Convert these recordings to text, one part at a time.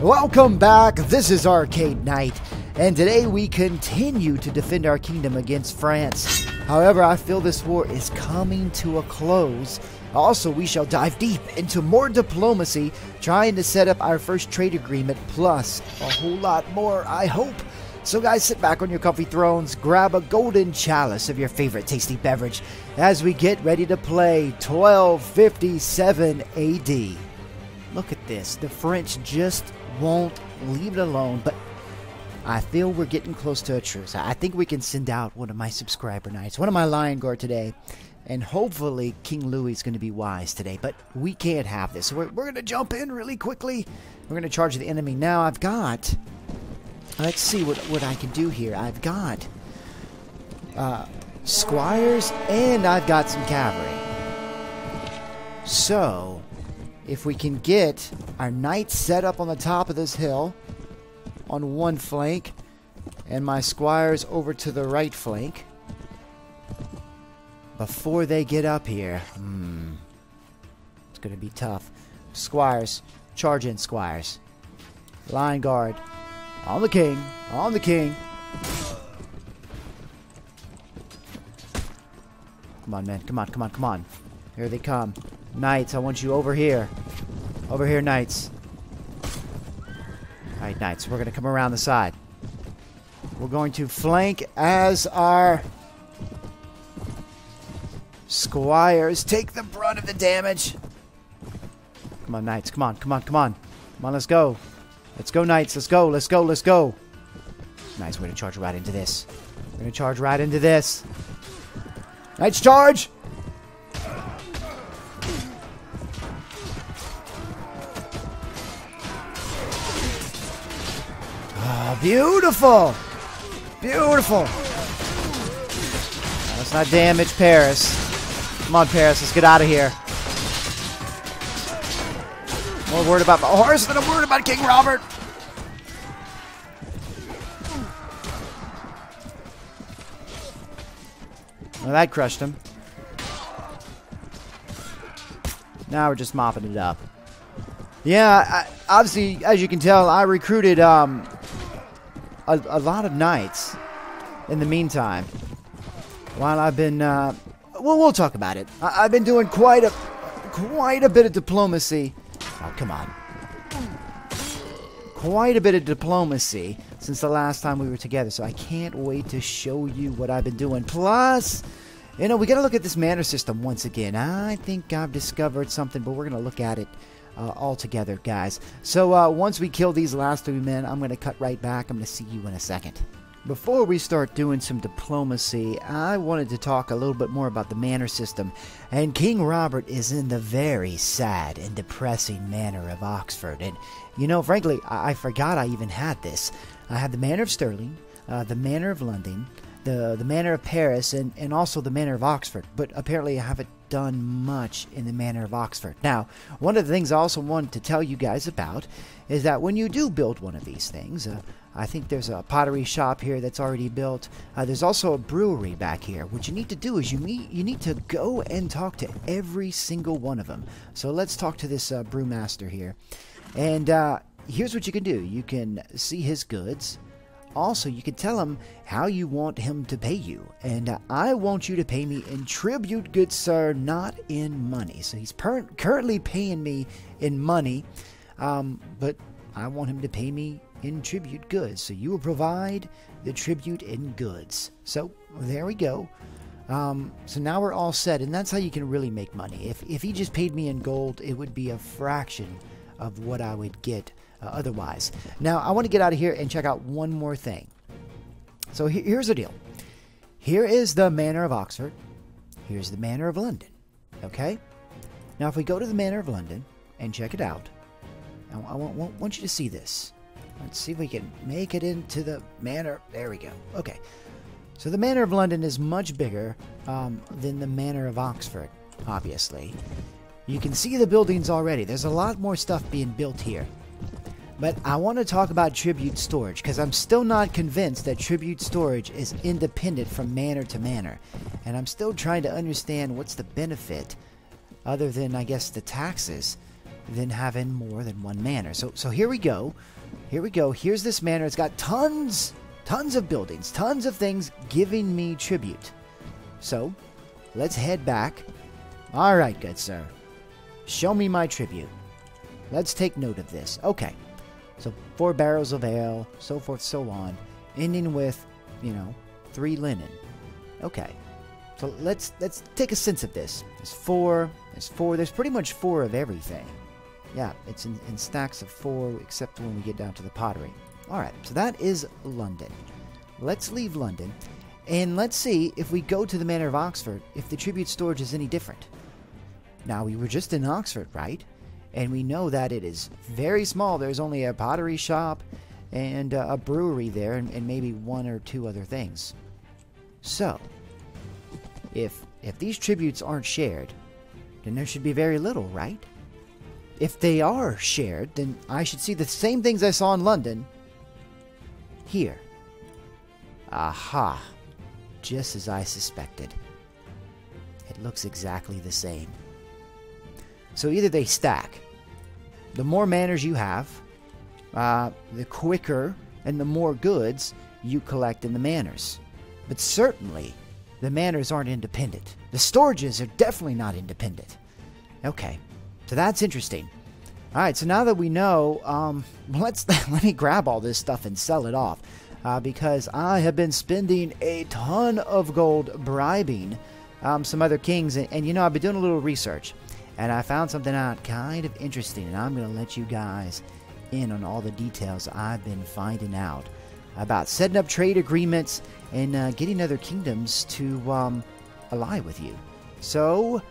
Welcome back, this is ArcadeKnight, and today we continue to defend our kingdom against France. However, I feel this war is coming to a close. Also, we shall dive deep into more diplomacy, trying to set up our first trade agreement, plus a whole lot more, I hope. So guys, sit back on your comfy thrones, grab a golden chalice of your favorite tasty beverage as we get ready to play 1257 AD. Look at this, the French just won't leave it alone, but I feel we're getting close to a truce. I think we can send out one of my subscriber knights, one of my Lion Guard today, and hopefully King Louis is going to be wise today, but we can't have this. So we're going to jump in really quickly. We're going to charge the enemy. Now I've got, let's see what I can do here. I've got squires and I've got some cavalry. So if we can get our knights set up on the top of this hill on one flank and my squires over to the right flank before they get up here, it's going to be tough. Squires, charge in, squires. Lion Guard, on the king, on the king. Come on, man, come on, come on, come on. Here they come. Knights, I want you over here. Over here, knights. Alright, knights, we're going to come around the side. We're going to flank as our squires take the brunt of the damage. Come on, knights, come on, come on, come on. Come on, let's go. Let's go, knights, let's go, let's go, let's go. Nice way to charge right into this. We're going to charge right into this. Knights, charge! Beautiful! Beautiful! Let's not damage Paris. Come on, Paris, let's get out of here. More worried about my horse than I'm worried about King Robert. Well, that crushed him. Now we're just mopping it up. Yeah, obviously, as you can tell, I recruited a lot of knights in the meantime. While I've been, well, we'll talk about it. I've been doing quite a bit of diplomacy. Oh, come on. Quite a bit of diplomacy since the last time we were together, so I can't wait to show you what I've been doing. Plus, you know, we got to look at this manor system once again. I think I've discovered something, but we're going to look at it all together, guys. So once we kill these last three men, I'm going to cut right back. I'm going to see you in a second. Before we start doing some diplomacy, I wanted to talk a little bit more about the manor system. And King Robert is in the very sad and depressing manor of Oxford. And, you know, frankly, I forgot I even had this. I had the manor of Stirling, the manor of London, the manor of Paris, and also the manor of Oxford. But apparently I haven't done much in the manor of Oxford. Now, one of the things I also wanted to tell you guys about is that when you do build one of these things, I think there's a pottery shop here that's already built. There's also a brewery back here. What you need to do is you need to go and talk to every single one of them. So let's talk to this brewmaster here. And here's what you can do. You can see his goods. Also, you can tell him how you want him to pay you. And I want you to pay me in tribute, good sir, not in money. So he's currently paying me in money, but I want him to pay me in tribute goods. So you will provide the tribute in goods. So there we go. So now we're all set, and that's how you can really make money. If he just paid me in gold, it would be a fraction of what I would get otherwise. Now I want to get out of here and check out one more thing. So here's the deal. Here is the manor of Oxford. Here's the manor of London. Okay? Now if we go to the manor of London and check it out, I want you to see this. Let's see if we can make it into the manor. There we go. Okay. So the manor of London is much bigger than the manor of Oxford, obviously. You can see the buildings already. There's a lot more stuff being built here. But I want to talk about tribute storage, because I'm still not convinced that tribute storage is independent from manor to manor. And I'm still trying to understand what's the benefit, other than, I guess, the taxes, than having more than one manor. So here we go. Here we go. Here's this manor. It's got tons of buildings, tons of things giving me tribute. So let's head back. All right, good sir. Show me my tribute. Let's take note of this. Okay. So 4 barrels of ale, so forth, so on. Ending with, 3 linen. Okay. So let's take a sense of this. There's 4. There's pretty much 4 of everything. Yeah, it's in stacks of 4, except when we get down to the pottery. Alright, so that is London. Let's leave London, and let's see if we go to the Manor of Oxford, if the tribute storage is any different. Now, we were just in Oxford, right? And we know that it is very small. There's only a pottery shop and a brewery there, and maybe 1 or 2 other things. So, if these tributes aren't shared, then there should be very little, right? If they are shared, then I should see the same things I saw in London here. Aha! Just as I suspected. It looks exactly the same. So either they stack. The more manors you have, the quicker and the more goods you collect in the manors. But certainly, the manors aren't independent. The storages are definitely not independent. Okay, so that's interesting. Alright, so now that we know, let me grab all this stuff and sell it off. Because I have been spending a ton of gold bribing some other kings. And I've been doing a little research. And I found something out kind of interesting. And I'm going to let you guys in on all the details I've been finding out about setting up trade agreements and getting other kingdoms to ally with you. So,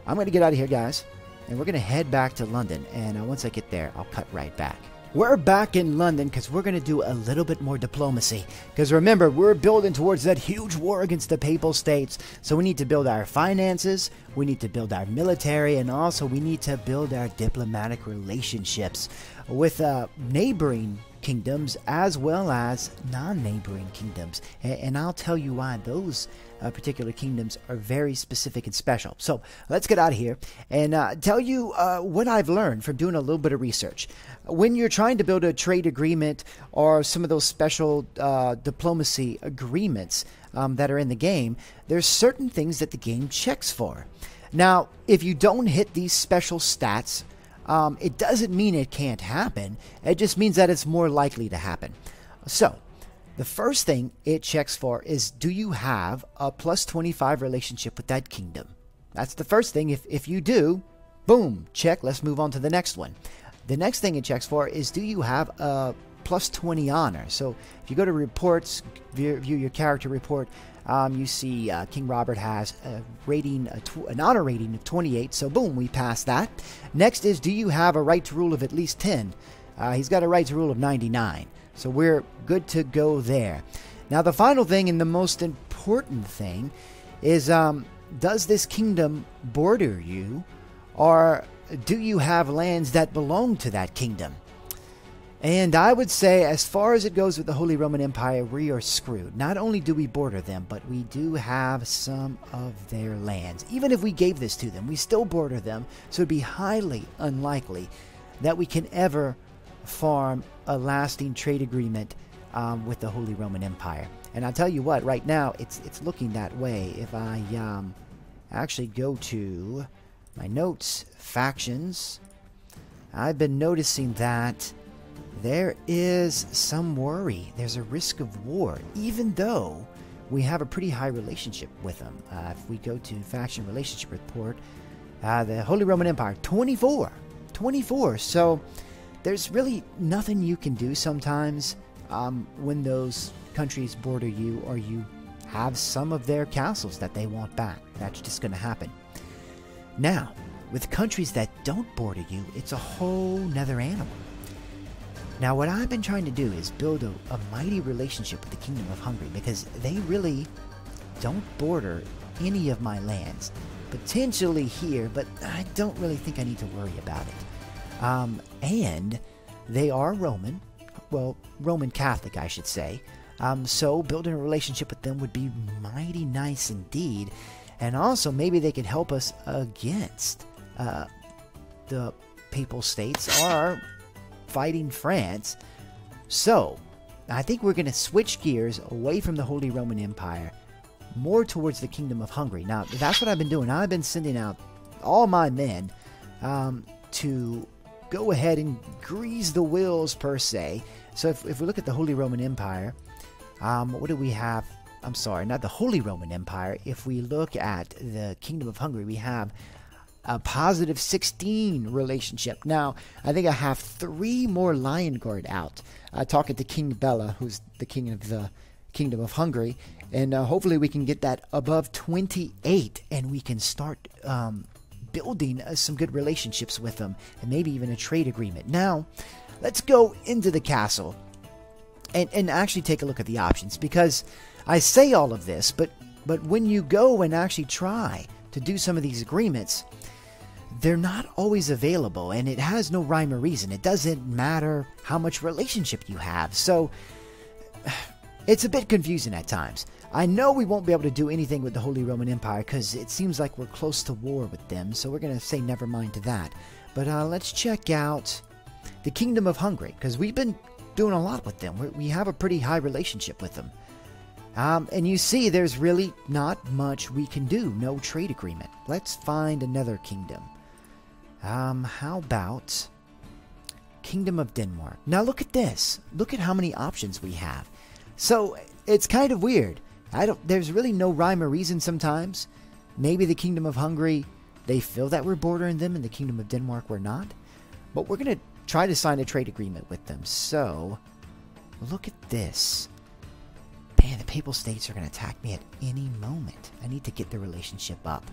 I'm going to get out of here, guys. And we're going to head back to London. And once I get there, I'll cut right back. We're back in London because we're going to do a little bit more diplomacy. Because remember, we're building towards that huge war against the Papal States. So we need to build our finances, we need to build our military, and also we need to build our diplomatic relationships with neighboring kingdoms as well as non-neighboring kingdoms. And I'll tell you why those particular kingdoms are very specific and special. So let's get out of here and tell you what I've learned from doing a little bit of research. When you're trying to build a trade agreement or some of those special diplomacy agreements that are in the game, there's certain things that the game checks for. Now, if you don't hit these special stats, it doesn't mean it can't happen. It just means that it's more likely to happen. So, the first thing it checks for is, do you have a plus 25 relationship with that kingdom? That's the first thing. If you do, boom, check. Let's move on to the next one. The next thing it checks for is, do you have a plus 20 honor? So if you go to reports, view your character report, you see King Robert has a rating, an honor rating of 28. So boom, we pass that. Next is, do you have a right to rule of at least 10? He's got a right to rule of 99. So we're good to go there. Now the final thing and the most important thing is, does this kingdom border you, or do you have lands that belong to that kingdom? And I would say, as far as it goes with the Holy Roman Empire, we are screwed. Not only do we border them, but we do have some of their lands. Even if we gave this to them, we still border them, so it'd be highly unlikely that we can ever farm a lasting trade agreement with the Holy Roman Empire. And I'll tell you what, right now, it's looking that way. If I actually go to my notes, factions, I've been noticing that there is some worry. There's a risk of war, even though we have a pretty high relationship with them. If we go to faction relationship report, the Holy Roman Empire, 24. So there's really nothing you can do sometimes when those countries border you, or you have some of their castles that they want back. That's just going to happen. Now, with countries that don't border you, it's a whole nother animal. Now, what I've been trying to do is build a mighty relationship with the Kingdom of Hungary, because they really don't border any of my lands. Potentially here, but I don't really think I need to worry about it. And they are Roman. Well, Roman Catholic, I should say. So building a relationship with them would be mighty nice indeed. And also, maybe they could help us against the Papal States are fighting France. So, I think we're going to switch gears away from the Holy Roman Empire, more towards the Kingdom of Hungary. Now, that's what I've been doing. I've been sending out all my men to go ahead and grease the wheels, per se. So if we look at the Holy Roman Empire, what do we have? I'm sorry, not the Holy Roman Empire. If we look at the Kingdom of Hungary, we have a positive 16 relationship. Now, I think I have 3 more Lion Guard out. Talking to King Bela, who's the king of the Kingdom of Hungary. And hopefully we can get that above 28, and we can start building some good relationships with them, and maybe even a trade agreement. Now, let's go into the castle and actually take a look at the options, because I say all of this, but when you go and actually try to do some of these agreements, they're not always available, and it has no rhyme or reason. It doesn't matter how much relationship you have, so it's a bit confusing at times. I know we won't be able to do anything with the Holy Roman Empire because it seems like we're close to war with them, so we're going to say never mind to that. But let's check out the Kingdom of Hungary, because we've been doing a lot with them. We have a pretty high relationship with them. And you see, there's really not much we can do. No trade agreement. Let's find another kingdom. How about Kingdom of Denmark? Now look at this. Look at how many options we have. So it's kind of weird. There's really no rhyme or reason sometimes. Maybe the Kingdom of Hungary, they feel that we're bordering them, and the Kingdom of Denmark we're not. But we're going to try to sign a trade agreement with them. So look at this. Man, the Papal States are going to attack me at any moment. I need to get the relationship up.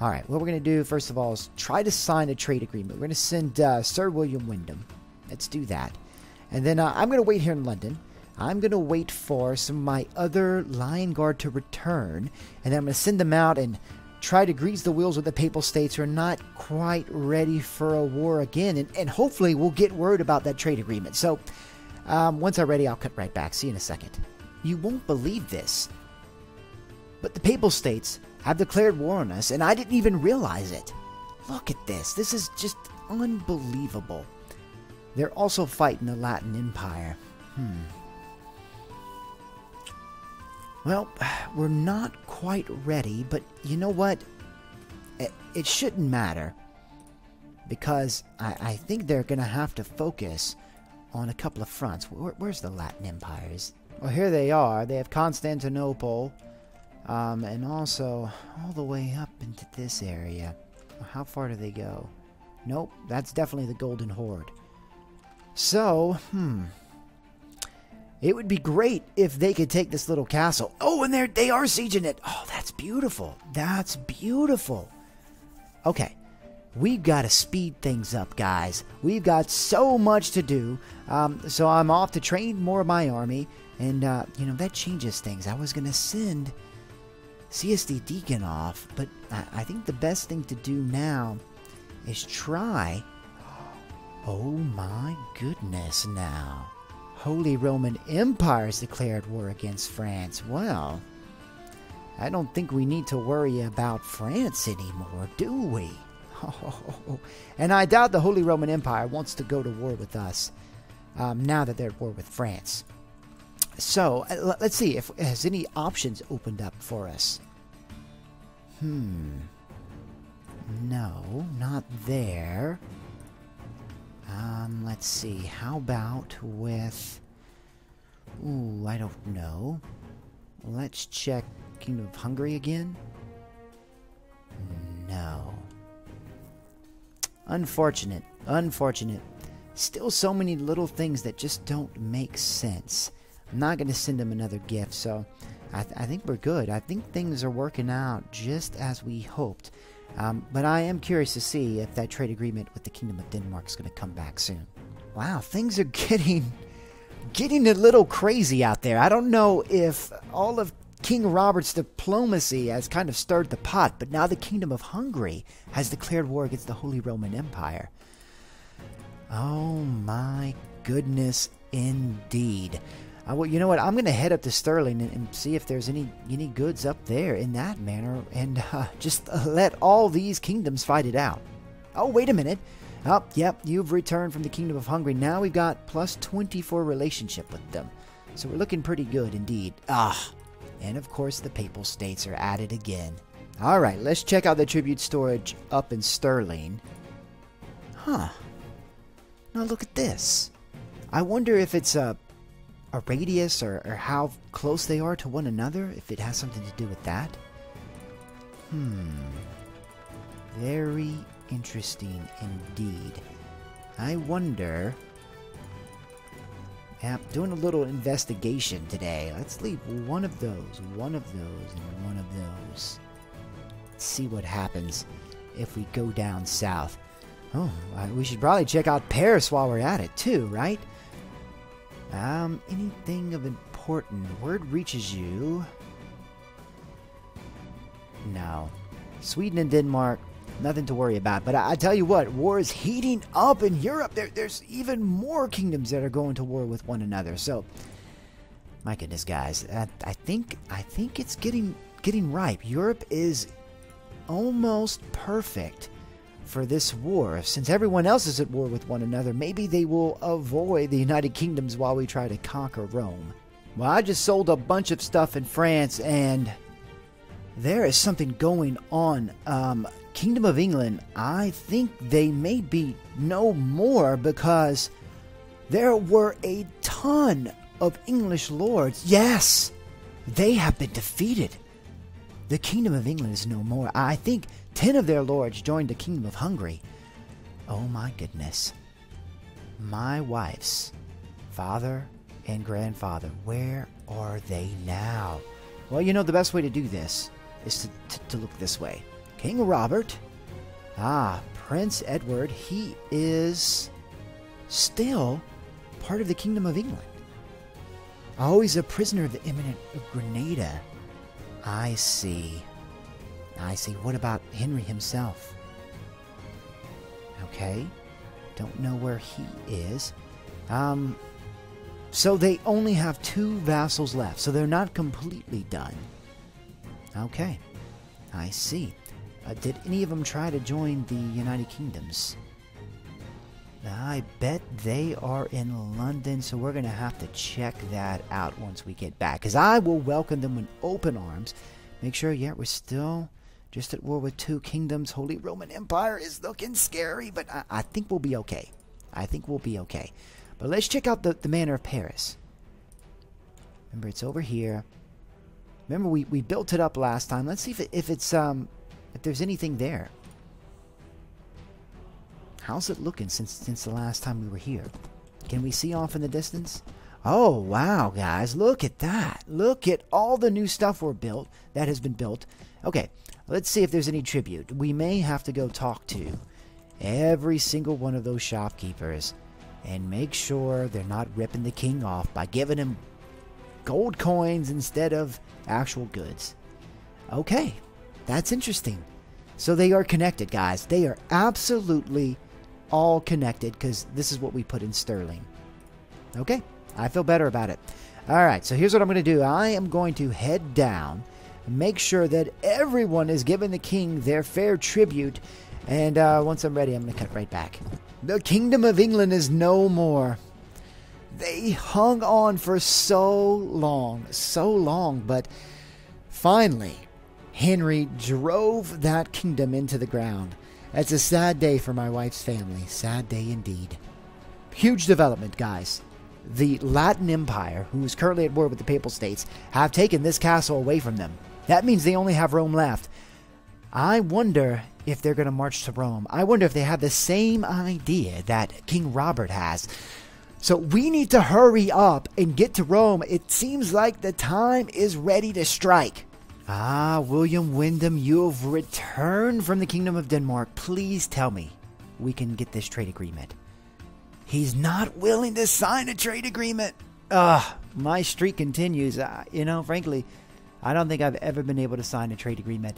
Alright, what we're going to do, first of all, is try to sign a trade agreement. We're going to send Sir William Wyndham. Let's do that. And then I'm going to wait here in London. I'm going to wait for some of my other Lion Guard to return. And then I'm going to send them out and try to grease the wheels with the Papal States who are not quite ready for a war again. And hopefully we'll get word about that trade agreement. So, once I'm ready, I'll cut right back. See you in a second. You won't believe this, but the Papal States have declared war on us, and I didn't even realize it. Look at this. This is just unbelievable. They're also fighting the Latin Empire. Well, we're not quite ready, but you know what? It shouldn't matter, because I think they're going to have to focus on a couple of fronts. Where's the Latin empires? Well, here they are. They have Constantinople, and also all the way up into this area. How far do they go? Nope, that's definitely the Golden Horde. So, it would be great if they could take this little castle. Oh, and they are sieging it. Oh, that's beautiful. That's beautiful. Okay, we've got to speed things up, guys. We've got so much to do. So I'm off to train more of my army. And, you know, that changes things. I was going to send CSD Deacon off, but I think the best thing to do now is try... Oh my goodness now. Holy Roman Empire has declared war against France. Well, I don't think we need to worry about France anymore, do we? And I doubt the Holy Roman Empire wants to go to war with us now that they're at war with France. So, let's see if has any options opened up for us. No, not there. Let's see. How about with... Ooh, I don't know. Let's check Kingdom of Hungary again. No. Unfortunate. Unfortunate. Still so many little things that just don't make sense. I'm not going to send them another gift, so I think we're good. I think things are working out just as we hoped. But I am curious to see if that trade agreement with the Kingdom of Denmark is going to come back soon. Wow, things are getting a little crazy out there. I don't know if all of King Robert's diplomacy has kind of stirred the pot, but now the Kingdom of Hungary has declared war against the Holy Roman Empire. Oh my goodness, indeed. Well, you know what? I'm going to head up to Sterling and see if there's any goods up there in that manor, and just let all these kingdoms fight it out. Oh, wait a minute. Oh, yep, you've returned from the Kingdom of Hungary. Now we've got plus 24 relationship with them. So we're looking pretty good indeed. And of course the Papal States are at it again. Alright, let's check out the tribute storage up in Sterling. Huh. Now look at this. I wonder if it's a radius or how close they are to one another, if it has something to do with that. Very interesting indeed. I wonder... Yeah, doing a little investigation today. Let's leave one of those, and one of those. Let's see what happens if we go down south. Oh, we should probably check out Paris while we're at it too, right? Anything of important? Word reaches you. No. Sweden and Denmark, nothing to worry about. But I tell you what, war is heating up in Europe. There's even more kingdoms that are going to war with one another. So, my goodness, guys, I think it's getting ripe. Europe is almost perfect for this war. Since everyone else is at war with one another, maybe they will avoid the United Kingdoms while we try to conquer Rome. Well, I just sold a bunch of stuff in France, and there is something going on. Kingdom of England, I think they may be no more because there were a ton of English lords. Yes, they have been defeated. The Kingdom of England is no more. I think 10 of their lords joined the Kingdom of Hungary. Oh my goodness. My wife's father and grandfather, where are they now? Well, you know, the best way to do this is to look this way. King Robert. Prince Edward. He is still part of the Kingdom of England. Oh, he's a prisoner of the Eminent of Grenada. I see. What about Henry himself? Okay. Don't know where he is. So they only have 2 vassals left. So they're not completely done. Okay. I see. Did any of them try to join the United Kingdoms? I bet they are in London, so we're going to have to check that out once we get back. Because I will welcome them with open arms. Make sure, yeah, we're still just at war with 2 kingdoms. Holy Roman Empire is looking scary, but I think we'll be okay. But let's check out the manor of Paris. Remember, it's over here. Remember, we built it up last time. Let's see if there's anything there. How's it looking since the last time we were here? Can we see off in the distance? Oh, wow, guys. Look at that. Look at all the new stuff that has been built. Okay, let's see if there's any tribute. We may have to go talk to every single one of those shopkeepers and make sure they're not ripping the king off by giving him gold coins instead of actual goods. Okay, that's interesting. So they are connected, guys. They are absolutely all connected because this is what we put in sterling. Okay, I feel better about it. Alright, so here's what I'm going to do. I am going to head down and make sure that everyone is giving the king their fair tribute. And once I'm ready, I'm going to cut right back. The Kingdom of England is no more. They hung on for so long, but finally, Henry drove that kingdom into the ground. It's a sad day for my wife's family. Sad day indeed. Huge development, guys. The Latin Empire, who is currently at war with the Papal States, have taken this castle away from them. That means they only have Rome left. I wonder if they're going to march to Rome. I wonder if they have the same idea that King Robert has. So we need to hurry up and get to Rome. It seems like the time is ready to strike. William Wyndham, you have returned from the Kingdom of Denmark. Please tell me we can get this trade agreement. He's not willing to sign a trade agreement. My streak continues. Frankly, I don't think I've ever been able to sign a trade agreement.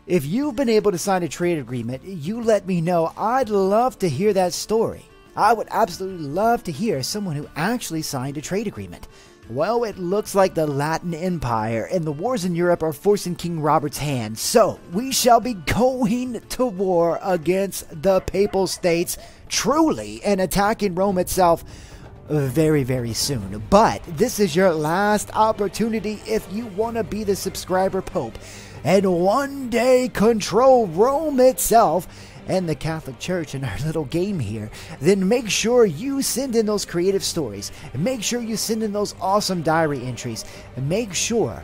If you've been able to sign a trade agreement, you let me know. I'd love to hear that story. I would absolutely love to hear someone who actually signed a trade agreement. Well, it looks like the Latin Empire and the wars in Europe are forcing King Robert's hand. So, we shall be going to war against the Papal States, truly, and attacking Rome itself very, very soon. But this is your last opportunity if you want to be the subscriber Pope and one day control Rome itself and the Catholic Church in our little game here. Then make sure you send in those creative stories, and make sure you send in those awesome diary entries, and make sure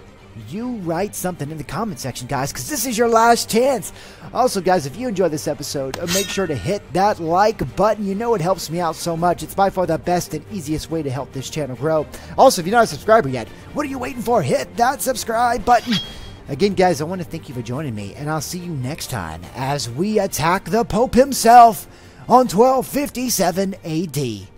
you write something in the comment section, guys, because this is your last chance. Also, guys, if you enjoyed this episode, make sure to hit that like button. You know it helps me out so much. It's by far the best and easiest way to help this channel grow. Also, if you're not a subscriber yet, what are you waiting for? Hit that subscribe button. Again, guys, I want to thank you for joining me, and I'll see you next time as we attack the Pope himself on 1257 AD.